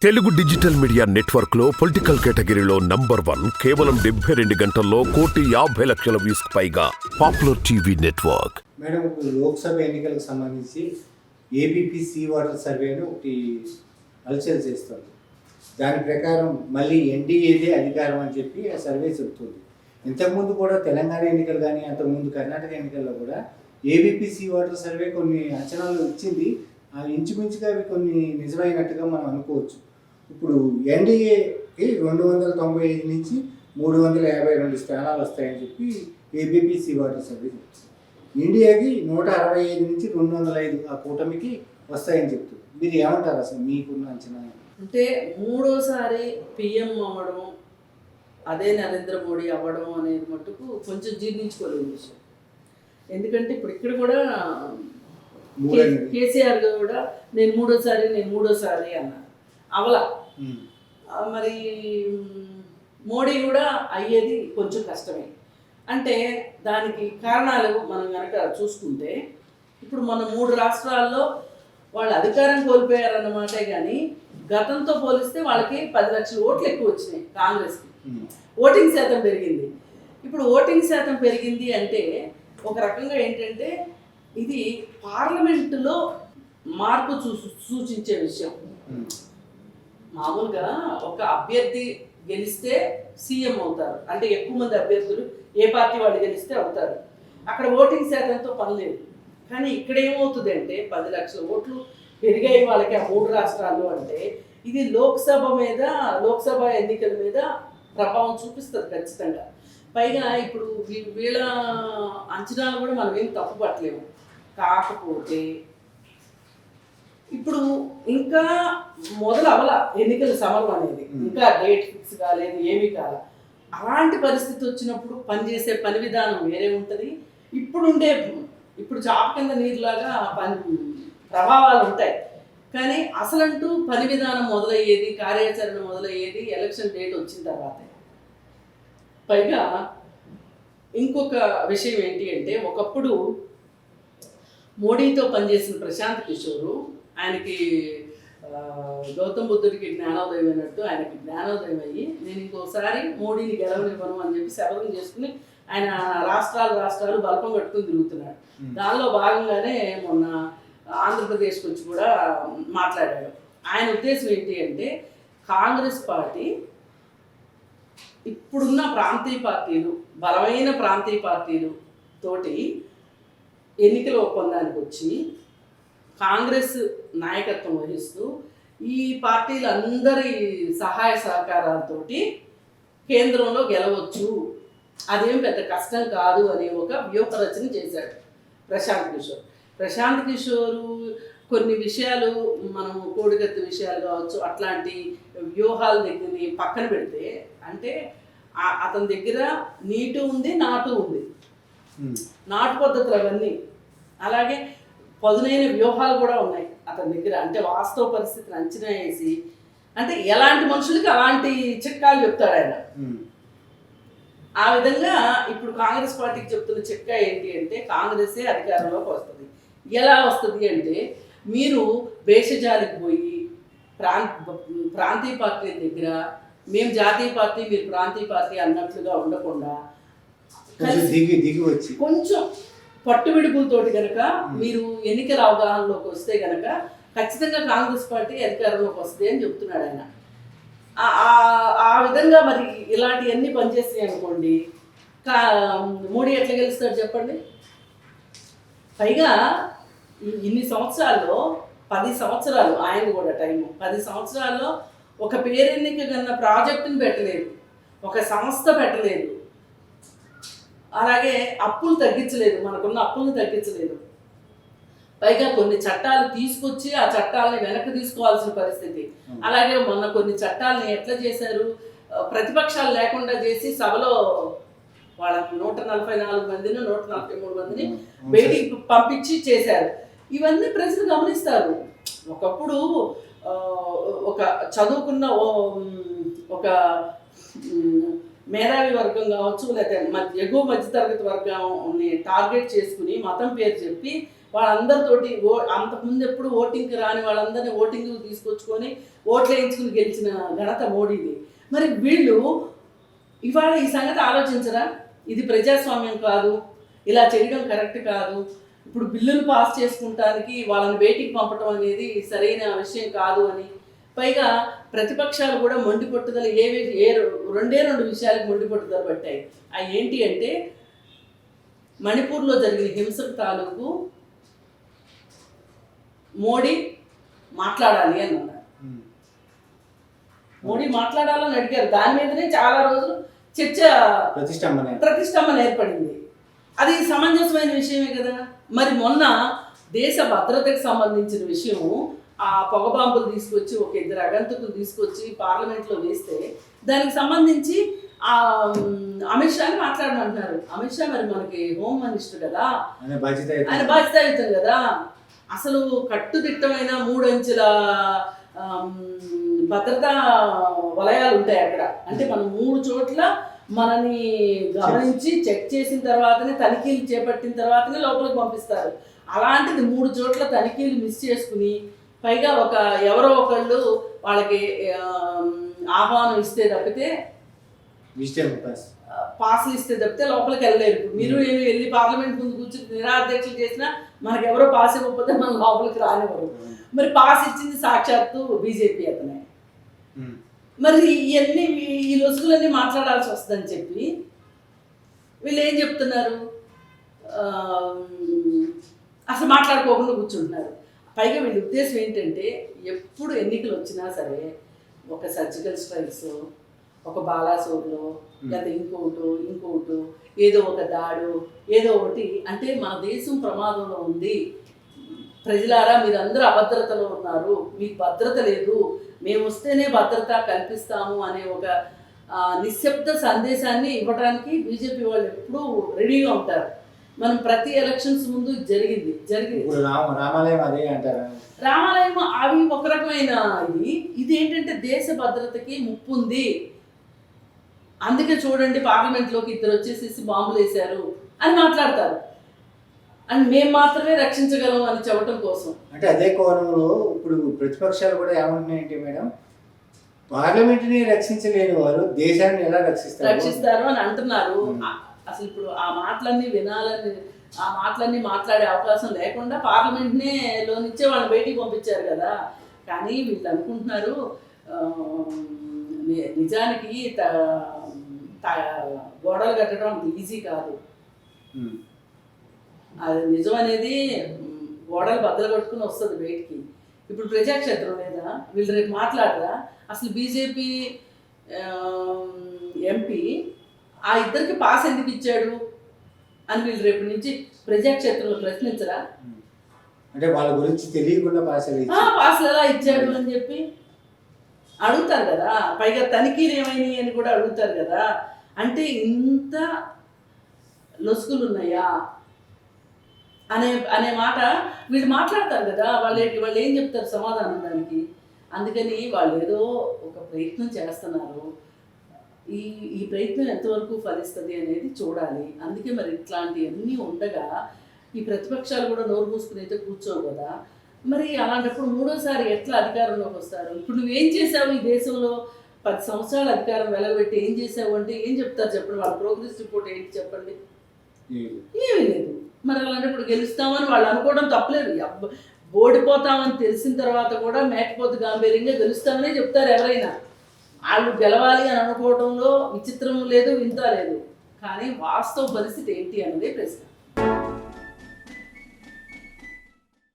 Telugu digital media network లో political కేటగిరీలో number 1 కేవలం 72 గంటల్లో 1,50,00,000 వ్యూస్ పైగా popular TV network. Madam, Lok Sabha ఎన్నికలకు సంబంధించి ఏబీపీ సీ వాటర్ సర్వేను ఒకటి హల్చల్ చేస్తుంది. దాని ప్రకారం మళ్ళీ ఎన్డీఏదే అధికారం అని చెప్పి ఆ సర్వే చెబుతుంది. ఇంతకుముందు కూడా తెలంగాణ ఎన్నికలు కానీ అంతకుముందు కర్ణాటక ఎన్నికల్లో కూడా ఏబీపీ సీ వాటర్ సర్వే కొన్ని అంచనాలు ఇచ్చింది. ఇంచుమించుగా అవి కొన్ని నిజమైనట్టుగా మనం అనుకోవచ్చు. ఇప్పుడు ఎన్డీఏకి 295 నుంచి 352 స్థానాలు వస్తాయని చెప్పి ఏబీపీ సీ వాటర్ సర్వే చెప్తుంది. ఇండియాకి 165 నుంచి 205 ఆ కూటమికి వస్తాయని చెప్తుంది. మీరు ఏమంటారు అసలు మీకున్న అంచనా? అంటే మూడోసారి పిఎం అవ్వడం, అదే నరేంద్ర మోడీ అవ్వడం అనేది మటుకు కొంచెం జీర్ణించుకోలేని విషయం. ఎందుకంటే ఇప్పుడు ఇక్కడ కూడా కేసీఆర్ కూడా నేను మూడోసారి అన్నారు, అవలా. మరి మోడీ కూడా అయ్యేది కొంచెం కష్టమే. అంటే దానికి కారణాలు మనం కనుక చూసుకుంటే, ఇప్పుడు మన 3 రాష్ట్రాల్లో వాళ్ళు అధికారం కోల్పోయారన్నమాటే కానీ గతంతో పోలిస్తే వాళ్ళకి 10 లక్షల ఓట్లు ఎక్కువ వచ్చినాయి. కాంగ్రెస్కి ఓటింగ్ శాతం పెరిగింది. ఇప్పుడు ఓటింగ్ శాతం పెరిగింది అంటే ఒక రకంగా ఏంటంటే ఇది పార్లమెంటులో మార్పు సూచించే విషయం. మామూలుగా ఒక అభ్యర్థి గెలిస్తే సీఎం అవుతారు, అంటే ఎక్కువ మంది అభ్యర్థులు ఏ పార్టీ వాళ్ళు గెలిస్తే అవుతారు. అక్కడ ఓటింగ్ శాతంతో పని లేదు. కానీ ఇక్కడ ఏమవుతుంది అంటే 10 లక్షల ఓట్లు పెరిగాయి వాళ్ళకి ఆ 3 రాష్ట్రాల్లో. అంటే ఇది లోక్సభ ఎన్నికల మీద ప్రభావం చూపిస్తుంది ఖచ్చితంగా. పైగా ఇప్పుడు వీళ్ళ అంచనాలు కూడా మనం ఏం తప్పు పట్టలేము. కాకపోతే ఇప్పుడు ఇంకా మొదలు అవల ఎన్నికల సమరం అనేది, ఇంకా డేట్ ఫిక్స్ కాలేదు, ఏమీ కాదు. అలాంటి పరిస్థితి వచ్చినప్పుడు పనిచేసే పని విధానం వేరే ఉంటుంది. ఇప్పుడు చాప కింద నీరులాగా ప్రభావాలు ఉంటాయి. కానీ అసలంటూ పని విధానం మొదలయ్యేది, కార్యాచరణ మొదలయ్యేది ఎలక్షన్ డేట్ వచ్చిన తర్వాతే. పైగా ఇంకొక విషయం ఏంటి అంటే, ఒకప్పుడు మోడీతో పనిచేసిన ప్రశాంత్ కిషోర్, ఆయనకి గౌతమ్ బుద్ధుడికి జ్ఞానోదయం అయినట్టు ఆయనకి జ్ఞానోదయం అయ్యి నేను ఇంకోసారి మోడీని గెలవనివ్వను అని చెప్పి శపథం చేసుకుని ఆయన రాష్ట్రాలు బల్పం కట్టుకుని తిరుగుతున్నాడు. దానిలో భాగంగానే మొన్న ఆంధ్రప్రదేశ్కి వచ్చి కూడా మాట్లాడాడు. ఆయన ఉద్దేశం ఏంటి అంటే, కాంగ్రెస్ పార్టీ ఇప్పుడున్న ప్రాంతీయ పార్టీలు, బలమైన ప్రాంతీయ పార్టీలు తోటి ఎన్నికల ఒప్పందానికి వచ్చి కాంగ్రెస్ నాయకత్వం వహిస్తూ ఈ పార్టీలందరి సహాయ సహకారాలతోటి కేంద్రంలో గెలవచ్చు, అదేం పెద్ద కష్టం కాదు అనే ఒక వ్యూహరచన చేశాడు ప్రశాంత్ కిషోర్ కొన్ని విషయాలు, మనం కోడిగత్తి విషయాలు కావచ్చు, అట్లాంటి వ్యూహాల దగ్గర పక్కన పెడితే, అంటే అతని దగ్గర నీటు ఉంది, నాటు ఉంది, నాటు పద్ధతులు అవన్నీ. అలాగే పదునైన వ్యూహాలు కూడా ఉన్నాయి అతని దగ్గర. అంటే వాస్తవ పరిస్థితిని అంచనా వేసి, అంటే ఎలాంటి మనుషులకి అలాంటి చిట్కాలు చెప్తాడు ఆయన. ఆ విధంగా ఇప్పుడు కాంగ్రెస్ పార్టీకి చెప్తున్న చిట్కా ఏంటి అంటే, కాంగ్రెసే అధికారంలోకి వస్తుంది. ఎలా వస్తుంది అంటే, మీరు భేషజాలకు పోయి ప్రాంతీయ పార్టీల దగ్గర మేము జాతీయ పార్టీ మీరు ప్రాంతీయ పార్టీ అన్నట్లుగా ఉండకుండా దిగి వచ్చి కొంచెం పట్టువిడుపులతోటి కనుక మీరు ఎన్నికల అవగాహనలోకి వస్తే కనుక ఖచ్చితంగా కాంగ్రెస్ పార్టీ అధికారంలోకి వస్తుంది అని చెప్తున్నాడు ఆయన. ఆ విధంగా మరి ఇలాంటివన్నీ పనిచేస్తాయి అనుకోండి, మోడీ ఎట్లా గెలుస్తాడు చెప్పండి? పైగా ఇన్ని సంవత్సరాల్లో 10 సంవత్సరాలు ఆయన కూడా టైము, 10 సంవత్సరాల్లో ఒక పేరెన్నిక కన్నా ప్రాజెక్టును పెట్టలేదు, ఒక సంస్థ పెట్టలేదు, అలాగే అప్పులు తగ్గించలేదు, మనకున్న అప్పులను తగ్గించలేదు. పైగా కొన్ని చట్టాలు తీసుకొచ్చి ఆ చట్టాలని వెనక్కి తీసుకోవాల్సిన పరిస్థితి. అలాగే మొన్న కొన్ని చట్టాలని ఎట్లా చేశారు, ప్రతిపక్షాలు లేకుండా చేసి సభలో వాళ్ళకి 144 మందిని 143 మందిని బయటికి పంపించి చేశారు. ఇవన్నీ ప్రజలు గమనిస్తారు. ఒకప్పుడు ఒక చదువుకున్న ఒక మేధావి వర్గం కావచ్చు, లేకపోతే ఎగువ మధ్యతరగతి వర్గాన్ని టార్గెట్ చేసుకుని మతం పేరు చెప్పి వాళ్ళందరితోటి అంతకుముందు ఎప్పుడు ఓటింగ్కి రాని వాళ్ళందరినీ ఓటింగ్ తీసుకొచ్చుకొని ఓట్లు వేయించుకుని గెలిచిన ఘనత మోడీది. మరి వీళ్ళు ఇవాళ ఈ సంగతి ఆలోచించరా? ఇది ప్రజాస్వామ్యం కాదు, ఇలా చేయడం కరెక్ట్ కాదు, ఇప్పుడు బిల్లులు పాస్ చేసుకుంటానికి వాళ్ళని బయటికి పంపడం అనేది సరైన విషయం కాదు అని. పైగా ప్రతిపక్షాలు కూడా మొండి పట్టుదల రెండే రెండు విషయాలకు మొండి పట్టుదల పట్టాయి. అవి ఏంటి అంటే మణిపూర్లో జరిగిన హింసకు తాలూకు మోడీ మాట్లాడాలి అని అన్నారు. మోడీ మాట్లాడాలని అడిగారు. దాని మీదనే చాలా రోజులు చర్చ ప్రతిష్టంభన ఏర్పడింది. అది సమంజసమైన విషయమే కదా. మరి మొన్న దేశ భద్రతకు సంబంధించిన విషయం, ఆ పొగ బాంబులు తీసుకొచ్చి ఒక ఇద్దరు అగంతకులు తీసుకొచ్చి పార్లమెంట్లో వేస్తే దానికి సంబంధించి అమిత్ షాని మాట్లాడమంటున్నారు. అమిత్ షా మరి మనకి హోమ్ మినిస్టర్ కదా, ఆయన బాధ్యతాయుతం కదా. అసలు కట్టుదిట్టమైన 3 అంచెల భద్రతా వలయాలు ఉంటాయి అక్కడ. అంటే మనం 3 చోట్ల మనని గమనించి చెక్ చేసిన తర్వాతనే, తనిఖీలు చేపట్టిన తర్వాతనే లోపలికి పంపిస్తారు. అలాంటిది 3 చోట్ల తనిఖీలు మిస్ చేసుకుని, పైగా ఎవరో ఒకళ్ళు వాళ్ళకి ఆహ్వానం ఇస్తే తప్పితే, పాసులు ఇస్తే తప్పితే లోపలికి వెళ్ళలేరు. మీరు నేను వెళ్ళి పార్లమెంట్ ముందు కూర్చుని నిరాధ్యక్షులు చేసినా మనకెవరో పాస్ ఇవ్వకపోతే మనం లోపలికి రానివ్వరు. మరి పాస్ ఇచ్చింది సాక్షాత్తు బీజేపీ అతనే. మరి ఇవన్నీ ఈ లొసుగులన్నీ మాట్లాడాల్సి వస్తుందని చెప్పి వీళ్ళు ఏం చెప్తున్నారు, అసలు మాట్లాడుకోకుండా కూర్చుంటున్నారు. పైగా వీళ్ళ ఉద్దేశం ఏంటంటే ఎప్పుడు ఎన్నికలు వచ్చినా సరే ఒక సర్జికల్ స్ట్రైక్స్, ఒక బాలాసోర్లో, లేదా ఇంకోటు ఏదో ఒక దాడు, ఏదో ఒకటి. అంటే మన దేశం ప్రమాదంలో ఉంది, ప్రజలారా మీరందరూ అభద్రతలో ఉన్నారు, మీకు భద్రత లేదు, మేము వస్తేనే భద్రత కల్పిస్తాము అనే ఒక నిశ్శబ్ద సందేశాన్ని ఇవ్వడానికి బీజేపీ వాళ్ళు ఎప్పుడూ రెడీగా ఉంటారు. మనం ప్రతి ఎలక్షన్స్ ముందు జరిగింది రామాలయం అదే అంటారు. రామాలయం అవి ఒక రకమైన ఇది ఏంటంటే దేశ భద్రతకి ముప్పు ఉంది, అందుకే చూడండి పార్లమెంట్లోకి ఇద్దరు వచ్చేసి బాంబులు వేశారు అని మాట్లాడతారు. అండ్ మేము మాత్రమే రక్షించగలం అని చెప్పడం కోసం. అంటే అదే కోణంలో ఇప్పుడు ప్రతిపక్షాలు కూడా ఏమంటున్నాయంటే, మేడం పార్లమెంట్ని రక్షించలేని వారు దేశాన్ని ఎలా రక్షిస్తారు అని అంటున్నారు. అసలు ఇప్పుడు ఆ మాటలన్నీ మాట్లాడే అవకాశం లేకుండా పార్లమెంట్నే లోనిచ్చే వాళ్ళని బయటికి పంపించారు కదా. కానీ వీళ్ళు అనుకుంటున్నారు నిజానికి గోడలు కట్టడం అంత ఈజీ కాదు. అది నిజం అనేది గోడలు బద్దలు కట్టుకుని వస్తుంది బయటికి. ఇప్పుడు ప్రజాక్షేత్రం లేదా, వీళ్ళు రేపు మాట్లాడరా? అసలు బీజేపీ ఎంపీ ఆ ఇద్దరికి పాస్ ఎందుకు ఇచ్చాడు అని వీళ్ళు రేపు నుంచి ప్రజాక్షేత్రంలో ప్రశ్నించరా? అంటే వాళ్ళ గురించి తెలియకుండా పాసులు ఎలా ఇచ్చాడు అని చెప్పి అడుగుతారు కదా. పైగా తనిఖీలు ఏమైనాయి అని కూడా అడుగుతారు కదా. అంటే ఇంత లొసుగులు ఉన్నాయా అనే మాట వీళ్ళు మాట్లాడతారు కదా. వాళ్ళు ఏం చెప్తారు సమాధానం దానికి? అందుకని వాళ్ళు ఏదో ఒక ప్రయత్నం చేస్తున్నారు. ఈ ప్రయత్నం ఎంతవరకు ఫలిస్తుంది అనేది చూడాలి. అందుకే మరి ఇట్లాంటివన్నీ ఉండగా ఈ ప్రతిపక్షాలు కూడా నోరు మూసుకుని అయితే కూర్చోవు కదా. మరి అలాంటప్పుడు మూడోసారి ఎట్లా అధికారంలోకి వస్తారు? ఇప్పుడు నువ్వేం చేసావు ఈ దేశంలో 10 సంవత్సరాలు అధికారం వెలగబెట్టి ఏం చేసావు అంటే ఏం చెప్తారు చెప్పండి? వాళ్ళ ప్రోగ్రెస్ రిపోర్ట్ ఏంటి చెప్పండి? ఏమీ లేదు. మరి అలాంటప్పుడు గెలుస్తామని వాళ్ళు అనుకోవడం తప్పలేదు. ఓడిపోతామని తెలిసిన తర్వాత కూడా మేకపోతు గాంభీర్యంగా గెలుస్తామనే చెప్తారు ఎవరైనా. వాళ్ళు గెలవాలి అని అనుకోవడంలో విచిత్రం లేదు, వింత లేదు. కానీ వాస్తవ పరిస్థితి ఏంటి అన్నదే ప్రశ్న.